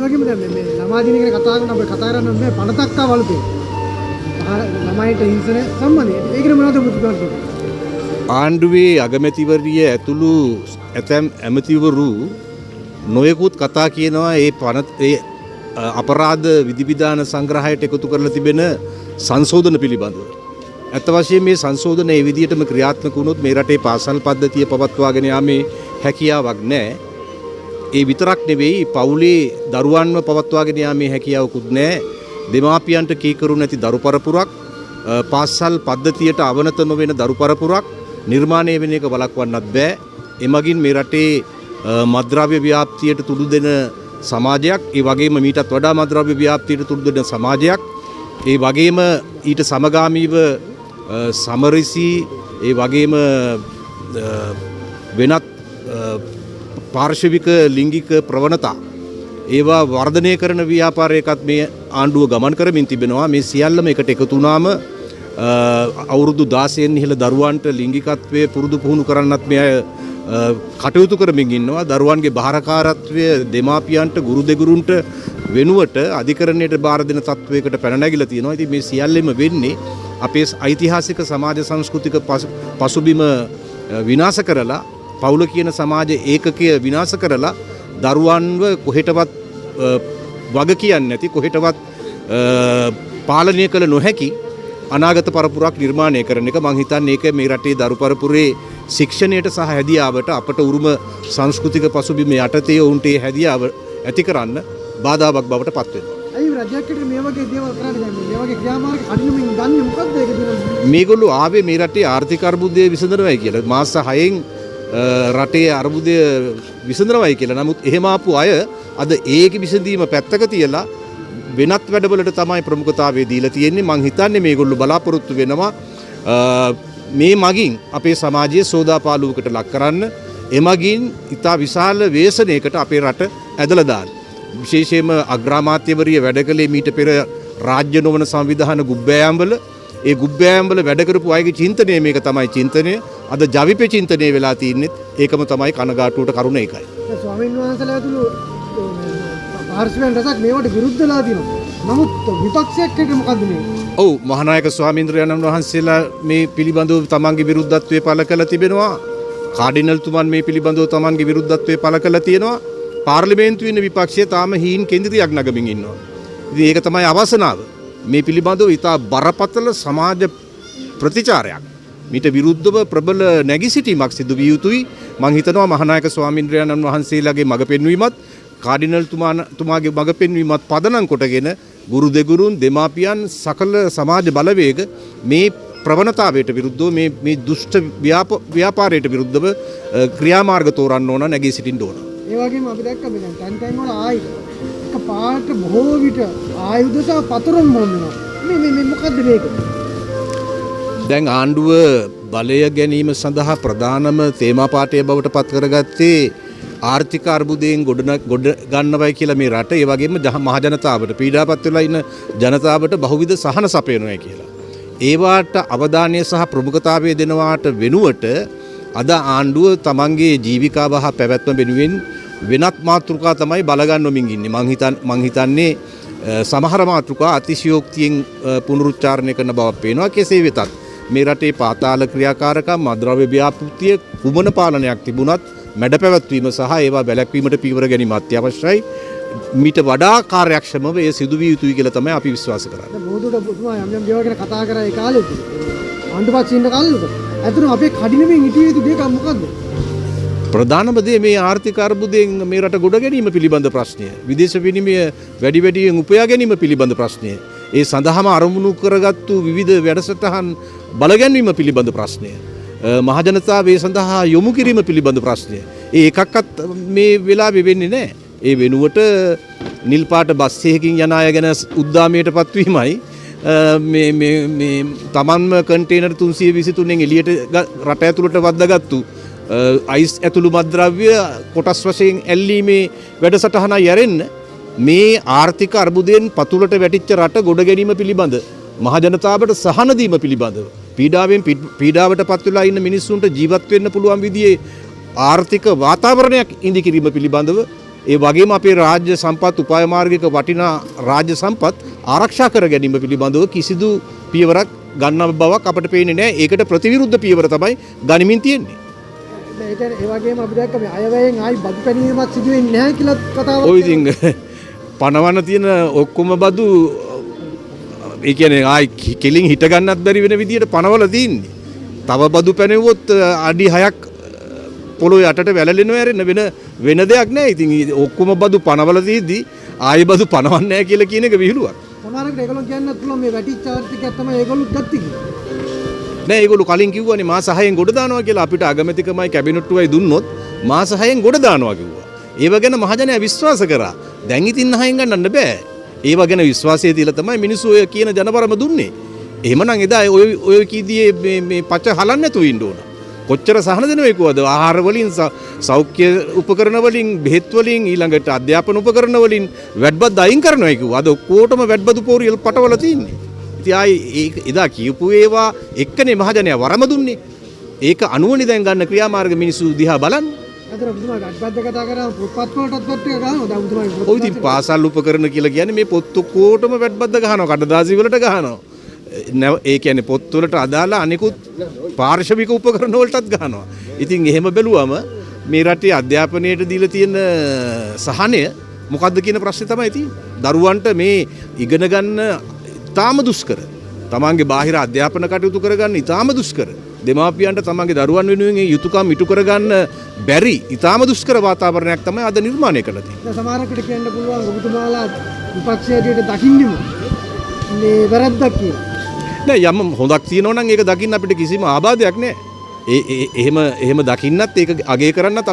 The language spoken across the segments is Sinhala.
වගේම දැන් මේ ළමා දින ගැන කතා කරන අපේ කතා කරන මේ පණතක්කා වලපේ. ළමයිට හිංසන සම්බන්ධයෙන් ඒකේ මොනවද මුතුකන්ට? ආණ්ඩුවේ අගමැතිවරිය ඇතුළු ඇතැම් ඇමතිවරු නොයෙකුත් කතා කියනවා ඒ අපරාධ විධිවිධාන සංග්‍රහයට එකතු කරලා තිබෙන සංශෝධන පිළිබඳව. ඇත්ත වශයෙන් මේ සංශෝධන ඒ විදිහටම ක්‍රියාත්මක වුණොත් මේ රටේ පාසල් පද්ධතිය පවත්වාගෙන යාමේ හැකියාවක් නැහැ. ඒ විතරක් නෙවෙයි පවුලේ දරුවන්ව පවත්වාගෙන යාමේ හැකියාවකුත් නැහැ. දෙමාපියන්ට කීකරු නැති දරු පරපුරක් පාසල් පද්ධතියට අවනත නොවන දරු පරපුරක් නිර්මාණය වෙන එක වළක්වන්නත් බෑ. එමගින් මේ රටේ මද්ද්‍රව්‍ය ව්‍යාප්තියට තුඩු දෙන සමාජයක්, ඒ වගේම මීටත් වඩා මද්ද්‍රව්‍ය ව්‍යාප්තියට තුඩු දෙන සමාජයක්, ඒ වගේම ඊට සමගාමීව සමරිසි, ඒ වගේම වෙනත් පාර්ශවික ලිංගික ප්‍රවණතා ඒවා වර්ධනය කරන ව්‍යාපාරයකත් මේ ආණ්ඩුව ගමන් කරමින් තිබෙනවා. මේ සියල්ලම එකට එකතු වුණාම අවුරුදු 16 ඉහළ දරුවන්ට ලිංගිකත්වයේ පුරුදු පුහුණු කරන්නත් මේ අය කටයුතු කරමින් ඉන්නවා. දරුවන්ගේ බාරකාරත්වය දෙමාපියන්ට ගුරු දෙගුරුන්ට වෙනුවට අධිකරණයට බාර දෙන තත්වයකට පැන නැගිලා තියෙනවා. ඉතින් මේ සියල්ලම වෙන්නේ අපේ ඓතිහාසික සමාජ සංස්කෘතික පසුබිම විනාශ කරලා, පවුල කියන සමාජ ඒකකය විනාශ කරලා දරුවන්ව කොහෙටවත් වග කියන්නේ නැති, කොහෙටවත් පාලනය කළ නොහැකි අනාගත පරපුරක් නිර්මාණය කරන එක. මං හිතන්නේ ඒක මේ රටේ දරු පරපුරේ ශික්ෂණයට සහ හැදියාවට අපට උරුම සංස්කෘතික පසුබිම යටතේ උන්ට හැදියාව ඇති කරන්න බාධාවක් බවට පත් වෙනවා. අයි රජයකට මේ වගේ දේවල් කරන්නේ දැන් මේ වගේ ක්‍රියාමාර්ග කඩිනමින් ගන්නේ මොකද්ද ඒක දින? මේගොල්ලෝ ආවේ මේ රටේ ආර්ථික අර්බුදය විසඳනවායි කියලා. මාස 6න් රටේ අර්බුදය විසඳනවායි කියලා. නමුත් එහෙම ආපු අය අද ඒක විසඳීම පැත්තක තියලා වෙනත් වැඩවලට තමයි ප්‍රමුඛතාවය දීලා තියෙන්නේ. මං හිතන්නේ මේගොල්ලෝ බලාපොරොත්තු වෙනවා මේ මගින් අපේ සමාජයේ සෝදාපාලුවකට ලක් කරන්න, එමගින් ඉතා විශාල වේසනයකට අපේ රට ඇදලා දාන්න. විශේෂයෙන්ම අග්‍රාමාත්‍යවරිය වැඩ කළේ මීට පෙර රාජ්‍ය නොවන සංවිධාන ගුබ්බෑයම්වල. ඒ ගුබ්බෑයම්වල වැඩ කරපු අයගේ චින්තනය මේක තමයි චින්තනය. අද ජවිපේ චින්තනය වෙලා තින්නේ ඒකම තමයි කනගාටුවට කරුණ ඒකයි. ස්වාමීන් වහන්සේලා ඇතුළු පාර්ශවයන් රසක් මේවට විරුද්ධලා තියෙනවා. නමුත් විපක්ෂයක් එක මොකද්ද මේ? ඔව්, මහානායක ස්වාමීන්ද්‍රයන්න් වහන්සේලා මේ පිළිබඳව තමන්ගේ විරුද්ධත්වය පළ කළා තිබෙනවා. කාඩිනල්තුමන් මේ පිළිබඳව තමන්ගේ විරුද්ධත්වය පළ කළා තියෙනවා. පාර්ලිමේන්තුවේ ඉන්න විපක්ෂය තාම හීන් කෙඳිරියක් නගමින් ඉන්නවා. ඉතින් ඒක තමයි අවසනාව. මේ පිළිබඳව ඉතා බරපතල සමාජ ප්‍රතිචාරයක් මීට විරුද්ධව ප්‍රබල නැගී සිටීමක් සිදු විය යුතුයි. මම හිතනවා මහානායක ස්වාමීන්ද්‍රයන්න් වහන්සේලාගේ මඟ පෙන්වීමත් කාඩිනල්තුමාගේ මඟ පෙන්වීමත් පදනම් කොටගෙන ගුරු දෙගුරුන්, දෙමාපියන්, සකල සමාජ බලවේග මේ ප්‍රවණතාවයට විරුද්ධව, මේ දුෂ්ට ව්‍යාපාරයට විරුද්ධව ක්‍රියාමාර්ග තෝරන්න ඕන, නැගී සිටින්න ඕන. ඒ වගේම අපි දැක්ක මේ දැන් තැන් වල ආයුධ එක පාට බොහෝ විට ආයුධ සහ පතරම් මොනවා. මේ මොකද්ද මේක? දැන් ආණ්ඩුව බලය ගැනීම සඳහා ප්‍රධානම තේමා පාඨය බවට පත් කරගත්තේ ආර්ථික අර්බුදයෙන් ගොඩ ගන්නවයි කියලා මේ රට. ඒ වගේම මහ ජනතාවට, පීඩාපත් වෙලා ඉන්න ජනතාවට බහුවිධ සහන සපයනවා කියලා. ඒවාට අවධානය සහ ප්‍රමුඛතාවය දෙනවාට වෙනුවට අද ආණ්ඩුව තමන්ගේ ජීවිකාව හා පැවැත්ම වෙනුවෙන් වෙනත් මාතෘකා තමයි බලගන්නමින් ඉන්නේ. මං හිතන්නේ සමහර මාතෘකා අතිශයෝක්තියෙන් පුනරුච්චාරණය කරන බවක් පේනවා. කෙසේ වෙතත් මේ රටේ පාතාල ක්‍රියාකාරකම්, මද්ද්‍රව්‍ය ව්‍යාපෘතිය කුමන පාලනයක් තිබුණත් මැඩ පැවැත්වීම සහ ඒවා වැළැක්වීමට පීවර ගැනීම අත්‍යවශ්‍යයි. මීට වඩා කාර්යක්ෂමව ඒ සිදු විය යුතුයි කියලා තමයි අපි විශ්වාස කරන්නේ. මොහොතට පුතුමා යම් දේවල් ගැන කතා කරා ඒ කාලෙදී. ආණ්ඩුපක්ෂේ ඉන්න කාලෙද? ඇත්තටම අපේ කඩිනමින් හිටිය යුතු දෙයක් මොකද්ද? ප්‍රධානම දේ මේ ආර්ථික අර්බුදයෙන් මේ රට ගොඩ ගැනීම පිළිබඳ ප්‍රශ්නය. විදේශ විනිමය වැඩි වැඩියෙන් උපයා ගැනීම පිළිබඳ ප්‍රශ්නය. ඒ සඳහාම අරමුණු කරගත්තු විවිධ වැඩසටහන් බලගැන්වීම පිළිබඳ ප්‍රශ්නය. මහජනතාවේ සඳහා යොමු කිරීම පිළිබඳ ප්‍රශ්නය. ඒ එකක්වත් මේ වෙලාවේ වෙන්නේ නැහැ. ඒ වෙනුවට නිල් පාට බස් එකකින් යන අය ගැන උද්දාමයට පත්වීමයි මේ තමන්ම කන්ටේනර් 323න් එළියට රට ඇතුළට වද්දාගත්තු අයිස් ඇතුළු මද්ද්‍රව්‍ය කොටස් වශයෙන් ඇල්ලීමේ වැඩසටහනයි යරෙන්න මේ ආර්ථික අර්බුදයෙන් පතුලට වැටිච්ච රට ගොඩ ගැනීම පිළිබඳ මහජනතාවට සහන දීම පිළිබඳව පීඩාවට පත් වෙලා ඉන්න මිනිස්සුන්ට ජීවත් වෙන්න පුළුවන් විදිහේ ආර්ථික වාතාවරණයක් ඉදි කිරීම පිළිබඳව ඒ වගේම අපේ රාජ්‍ය සම්පත් උපාය මාර්ගික වටිනා රාජ්‍ය සම්පත් ආරක්ෂා කර ගැනීම පිළිබඳව කිසිදු පියවරක් ගන්න බවක් අපට පේන්නේ නැහැ. ඒකට ප්‍රතිවිරුද්ධ පියවර තමයි ගනිමින් තියෙන්නේ. ඒ වගේම අපි දැක්ක මේ අයවැයෙන් ආයි බදු පැනීමක් සිදු වෙන්නේ නැහැ කියලා කතාවක්. ඔය ඉතින් පනවන්න තියෙන ඔක්කොම බදු ඒ කියන්නේ ආයි කෙලින් හිට ගන්නත් බැරි වෙන විදියට පනවලා තින්නේ. තව බදු පැනෙවුවොත් අඩි 6ක් පොළොවේ යටට වැළලෙනවා ඇරෙන්න වෙන දෙයක් නැහැ. ඉතින් ඔක්කොම බදු පනවලා තියදී ආයි බදු පනවන්නේ නැහැ කියලා කියන එක විහිළුවක්. සමහරකට ඒගොල්ලෝ කියන්නත් පුළුවන් මේ වැටිච්ච ආර්ථිකයක් තමයි ඒගොල්ලොත් ගත්තේ කියලා. නෑ ඒගොල්ලෝ කලින් කිව්වනේ මාස 6න් ගොඩ දානවා කියලා. අපිට අගමැතිකමයි කැබිනට්ටුවයි දුන්නොත් මාස 6න් ගොඩ දානවා කිව්වා. ඒව ගැන මහජනයා විශ්වාස කරා. දැන් ඉතින් 9න් ගන්නන්න බෑ. ඒව ගැන විශ්වාසය තියලා තමයි මිනිස්සු ඔය කියන ජනපරම දුන්නේ. එහෙමනම් එදා ඔය කීදී මේ පච හලන්න නැතුව ඉන්න ඕන. කොච්චර සහන දෙනවද කිව්වද? ආහාර වලින්, සෞඛ්‍ය උපකරණ වලින්, බෙහෙත් වලින්, ඊළඟට අධ්‍යාපන උපකරණ වලින් වැඩබද්ද අයින් කරනවා කිව්වා. අද ඔක්කොටම වැඩබදු පෝරියල් පටවල තින්නේ. ඉතින් ආයි එදා කියපු ඒවා එක්කනේ මහජනයා වරම දුන්නේ. ඒක අනුවනේ දැන් ගන්න ක්‍රියාමාර්ග මිනිස්සු දිහා බලන්න. අතන ඔබතුමා වැඩබද්ද කතා කරා පොත්පත් වලටත් වත් එක ගහනවා. දැන් ඔබතුමා ඔය ඉතින් පාසල් උපකරණ කියලා කියන්නේ මේ පොත් ඔක්කොටම වැඩබද්ද ගහනවා. කඩදාසි වලට ගහනවා. ඒ කියන්නේ පොත් වලට අදාළ අනිකුත් පාර්ශවික උපකරණ වලටත් ගහනවා. ඉතින් එහෙම බැලුවම මේ රටේ අධ්‍යාපනයට දීලා තියෙන සහනය මොකද්ද කියන ප්‍රශ්නේ තමයි තියෙන්නේ. දරුවන්ට මේ ඉගෙන ගන්න ඉතාම දුෂ්කර. තමන්ගේ බාහිර අධ්‍යාපන කටයුතු කරගන්න ඉතාම දුෂ්කර. දෙමාපියන්ට තමන්ගේ දරුවන් වෙනුවෙන් යුතුයකම් ඉටු කරගන්න බැරි ඉතාම දුෂ්කර වාතාවරණයක් තමයි අද නිර්මාණය කරලා තියෙන්නේ. සමහරකට කියන්න පුළුවන් ඔබතුමාලා විපක්ෂයට දකින්නෙම මේ වැරද්දක් කියලා. නෑ යම් හොඳක් තියෙනවා නම් ඒක දකින්න අපිට කිසිම ආබාධයක් නෑ. එහෙම දකින්නත් ඒක අගය කරන්නත්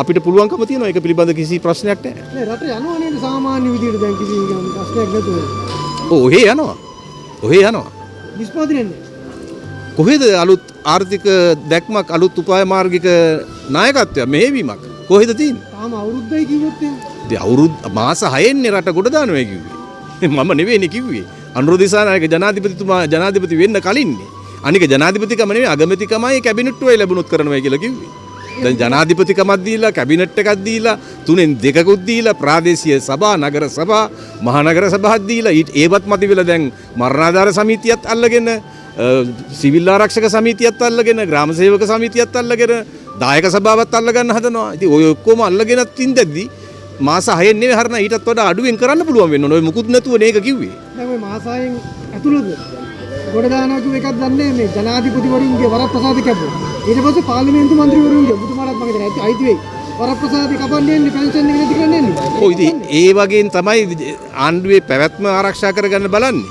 අපිට පුළුවන්කම තියෙනවා. ඒක පිළිබඳ කිසි ප්‍රශ්නයක් නෑ. නෑ රට යනවා නේද සාමාන්‍ය විදියට දැන් කිසි ප්‍රශ්නයක් නැතුව. ඔහේ යනවා. නිෂ්පාදනයන්නේ. කොහෙද අලුත් ආර්ථික දැක්මක් අලුත් උපාය මාර්ගික නායකත්වයක් මෙහෙවීමක් කොහෙද තියෙන්නේ? තාම අවුරුද්දයි කිව්වොත් අවුරුදු මාස 6න්නේ රට ගොඩ දානවා කිව්වේ. මම නෙවෙයිනේ කිව්වේ. අනුර දිසානායක ජනාධිපතිතුමා ජනාධිපති වෙන්න කලින්නේ. අනික ජනාධිපතිකම නෙවෙයි අගමැතිකමයි කැබිනට්ටුවයි ලැබුණොත් කරනවා කියලා කිව්වේ. දැන් ජනාධිපතිකමක් දීලා කැබිනට් එකක් දීලා තුනෙන් දෙකකුත් දීලා ප්‍රාදේශීය සභා නගර සභා මහනගර සභාත් දීලා ඒවත් මත වෙලා දැන් මරණාධාර සමිතියත් අල්ලගෙන සිවිල් ආරක්ෂක සමිතියත් අල්ලගෙන ග්‍රාම සේවක සමිතියත් අල්ලගෙන දායක සභාවත් අල්ලගන්න හදනවා. ඉතින් ඔය ඔක්කොම අල්ලගෙනත් ඉඳද්දි මාස 6න් නෙවෙයි හරින ඊටත් වඩා අඩුවෙන් කරන්න පුළුවන් වෙන්න ඕන. ඔය මුකුත් නැතුව නේක කිව්වේ. දැන් ඔය මාස 6න් ඇතුළත ගොඩ දානවා කිව්ව එකක් දන්නේ මේ ජනාධිපතිවරුන්ගේ වරප්‍රසාද කැපුවා. ඊට පස්සේ පාර්ලිමේන්තු මන්ත්‍රීවරුන්ගේ ඔබතුමාලත් මම හිතන්නේ අයිති වෙයි. වරප්‍රසාද කපන්නේ ඉන්නේ පෙන්ෂන් එක නැති කරන්නේ ඉන්නේ. ඔය ඉතින් ඒ වගේන් තමයි ආණ්ඩුවේ පැවැත්ම ආරක්ෂා කරගන්න බලන්නේ.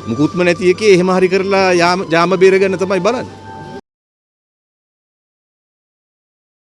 මුකුත්ම නැති එකේ එහෙම හරි කරලා යාම බේරගන්න තමයි බලන්නේ.